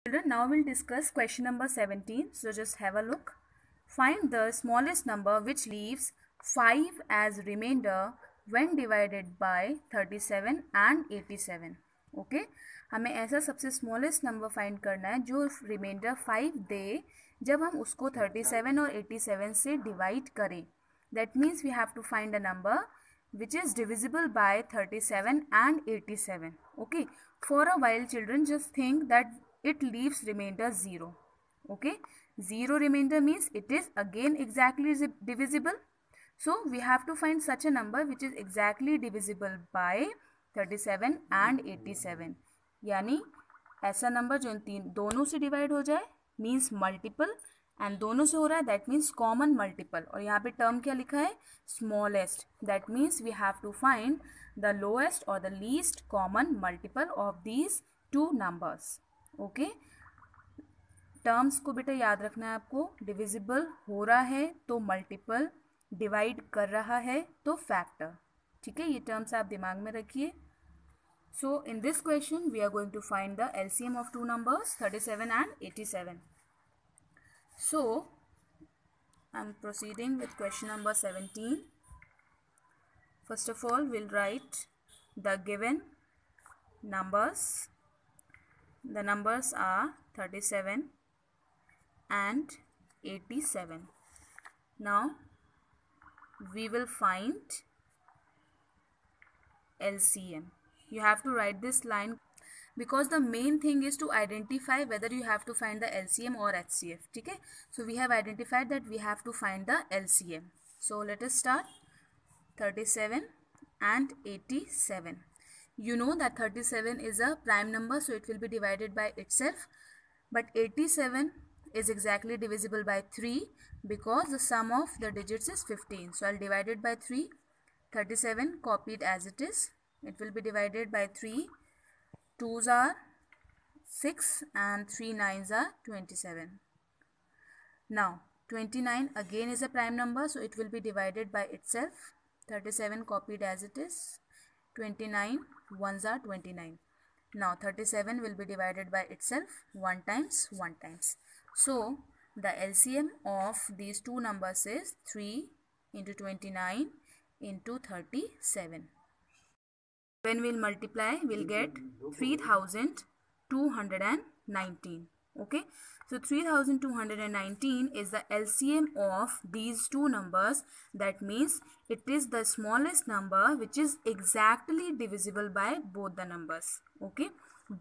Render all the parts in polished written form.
Children, now we'll discuss question number 17. So just have a look. Find the smallest number which leaves 5 as remainder when divided by 37 and 87. Okay? हमें ऐसा सबसे smallest number find करना है जो reminder 5 दे जब हम उसको 37 और 87 से डिवाइड करें. That means we have to find a number which is divisible by 37 and 87. Okay? For a while, children, just think that it leaves remainder 0. Okay? 0 remainder means it is again exactly divisible. So we have to find such a number which is exactly divisible by 37 and 87. यानी ऐसा number जो इन तीन दोनों से divide हो जाए means multiple, and दोनों से हो रहा है दैट मीन्स कॉमन मल्टीपल. और यहाँ पे टर्म क्या लिखा है? Smallest. That means we have to find the lowest और the least common multiple of these two numbers. Okay, terms को बेटा याद रखना है आपको. डिविजिबल हो रहा है तो मल्टीपल, डिवाइड कर रहा है तो फैक्टर. ठीक है, ये टर्म्स आप दिमाग में रखिए. So in this question we are going to find the LCM of two numbers 37 and 87. So I'm proceeding with question number 17. First of all we'll write the given numbers. The numbers are 37 and 87. Now we will find LCM. You have to write this line because the main thing is to identify whether you have to find the LCM or HCF. ठीक है, so we have identified that we have to find the LCM. So let us start. 37 and 87. You know that 37 is a prime number, so it will be divided by itself. But 87 is exactly divisible by 3 because the sum of the digits is 15. So I'll divide it by 3. 37 copied as it is. It will be divided by 3. 2s are 6 and 3 9s are 27. Now 29 again is a prime number, so it will be divided by itself. 37 copied as it is. 29 1s are 29. Now 37 will be divided by itself 1 times 1 times. So the LCM of these two numbers is 3 into 29 into 37. When we'll multiply, we'll get 3219. Okay, so 3219 is the LCM of these two numbers. That means it is the smallest number which is exactly divisible by both the numbers. Okay,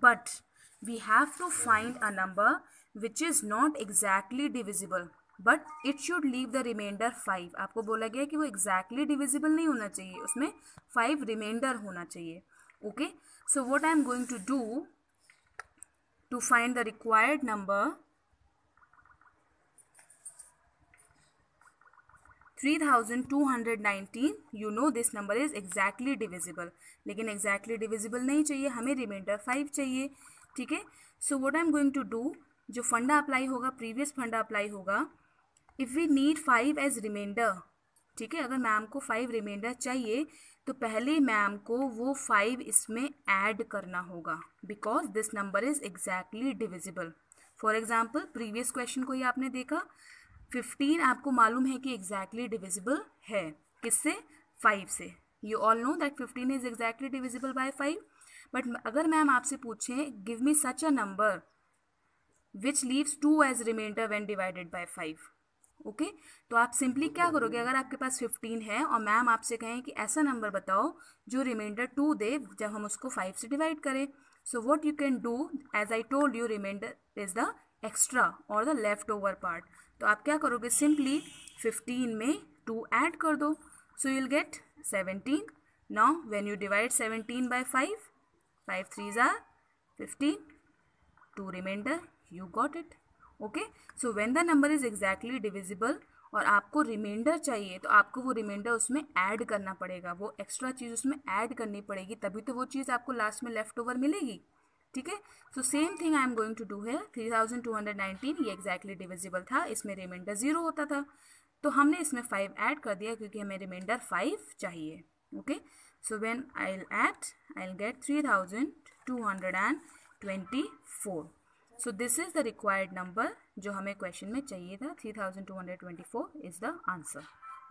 but we have to find a number which is not exactly divisible, but it should leave the remainder 5. आपको बोला गया कि वो exactly divisible नहीं होना चाहिए, उसमें 5 remainder होना चाहिए. Okay, so what I am going to do to find the required number 3219. You know this number is exactly divisible, लेकिन एग्जैक्टली डिविजिबल नहीं चाहिए, हमें रिमाइंडर 5 चाहिए. ठीक है, so what I am going to do, जो फंडा अप्लाई होगा, previous funda apply होगा. If we need 5 as remainder, ठीक है, अगर मैम को 5 रिमाइंडर चाहिए तो पहले मैम को वो 5 इसमें ऐड करना होगा because this number is exactly divisible. For example previous question को ही आपने देखा, 15 आपको मालूम है कि एग्जैक्टली डिविजिबल है, किससे? 5 से. You all know that 15 is exactly divisible by 5. But अगर मैम आपसे पूछें give me such a number which leaves 2 as remainder when divided by 5. Okay, तो आप सिंपली क्या करोगे, अगर आपके पास 15 है और मैम आपसे कहें कि ऐसा नंबर बताओ जो रिमाइंडर 2 दे जब हम उसको 5 से डिवाइड करें. So what you can do, as I told you, remainder is the extra और द लेफ्ट ओवर पार्ट. तो आप क्या करोगे, सिंपली 15 में 2 ऐड कर दो, so you'll get 17. Now when you divide 17 by 5, 5 3s are 15, 2 remainder, you got it. Okay, so when the number is exactly divisible और आपको रिमाइंडर चाहिए तो आपको वो रिमाइंडर उसमें ऐड करना पड़ेगा, वो एक्स्ट्रा चीज़ उसमें ऐड करनी पड़ेगी, तभी तो वो चीज़ आपको लास्ट में लेफ्ट ओवर मिलेगी. ठीक है, so same thing I am going to do है. 3219 ये एग्जैक्टली डिविजिबल था, इसमें रिमाइंडर 0 होता था, तो हमने इसमें 5 ऐड कर दिया क्योंकि हमें रिमाइंडर 5 चाहिए. Okay, so when I will add, I will get 3224. So this is the required number जो हमें question में चाहिए था. 3224 is the answer.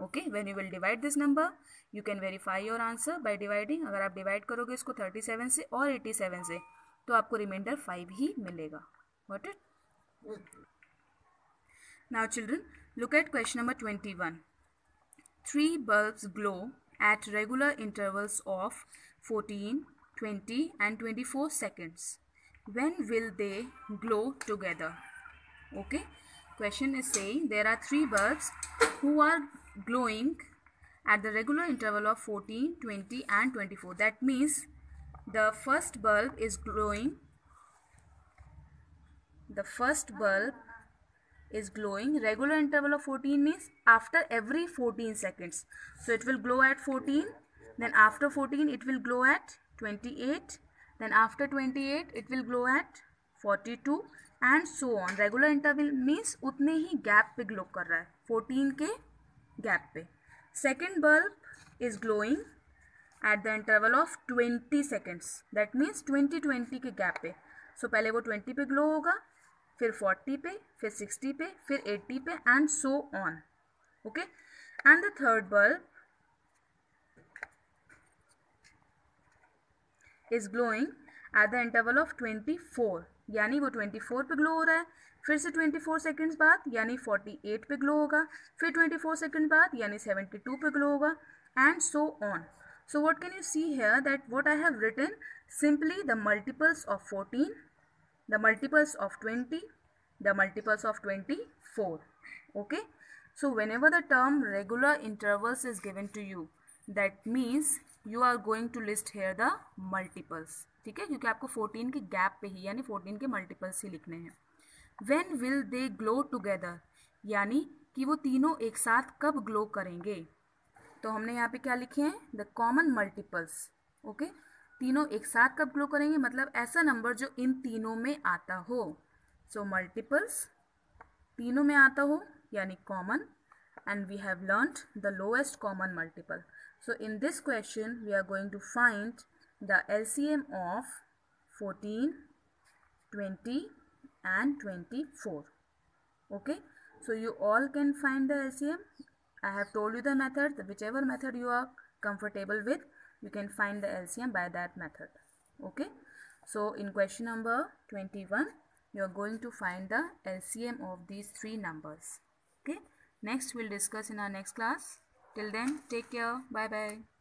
Okay, when you will divide this number, you can verify your answer by dividing. अगर आप divide करोगे इसको 37 से और 87 से, तो आपको remainder 5 ही मिलेगा. Got it? Now children, look at question number 21. 3 bulbs glow at regular intervals of 14, 20 and 24 seconds. When will they glow together? Okay, question is saying there are 3 bulbs who are glowing at the regular interval of 14, 20 and 24. That means the first bulb is glowing. The first bulb is glowing. Regular interval of 14 means after every 14 seconds. So it will glow at 14. Then after 14 it will glow at 28. Then after 28 it will glow at 42 and so on. Regular interval means उतने ही gap पे glow कर रहा है, 14 के gap पे. Second bulb is glowing at the interval of 20 seconds. That means 20 के gap पे. So पहले वो 20 पे glow होगा, फिर 40 पे, फिर 60 पे, फिर 80 पे and so on. Okay. And the third bulb is glowing at the interval of 24. यानी वो 24 पे ग्लो हो रहा है, फिर से 24 सेकेंड्स बाद यानी 48 पे ग्लो होगा, फिर 24 सेकेंड बाद यानी 72 पे ग्लो होगा and so on. So what can you see here that what I have written simply the multiples of 14, the multiples of 20, the multiples of 24. Okay. So whenever the term regular intervals is given to you, that means you are going to list here the multiples. ठीक है, क्योंकि आपको 14 के gap पे ही यानी 14 के multiples ही लिखने हैं. When will they glow together? यानी कि वो तीनों एक साथ कब ग्लो करेंगे. तो हमने यहाँ पे क्या लिखे हैं, द कॉमन मल्टीपल्स. ओके, तीनों एक साथ कब ग्लो करेंगे, मतलब ऐसा नंबर जो इन तीनों में आता हो. सो मल्टीपल्स तीनों में आता हो यानी common. And we have learned the lowest common multiple. So in this question we are going to find the LCM of 14, 20 and 24. Okay, so you all can find the LCM. I have told you the method. Whichever method you are comfortable with, you can find the LCM by that method. Okay, so in question number 21 you are going to find the LCM of these 3 numbers. Okay, next we'll discuss in our next class. Till then, take care. Bye bye.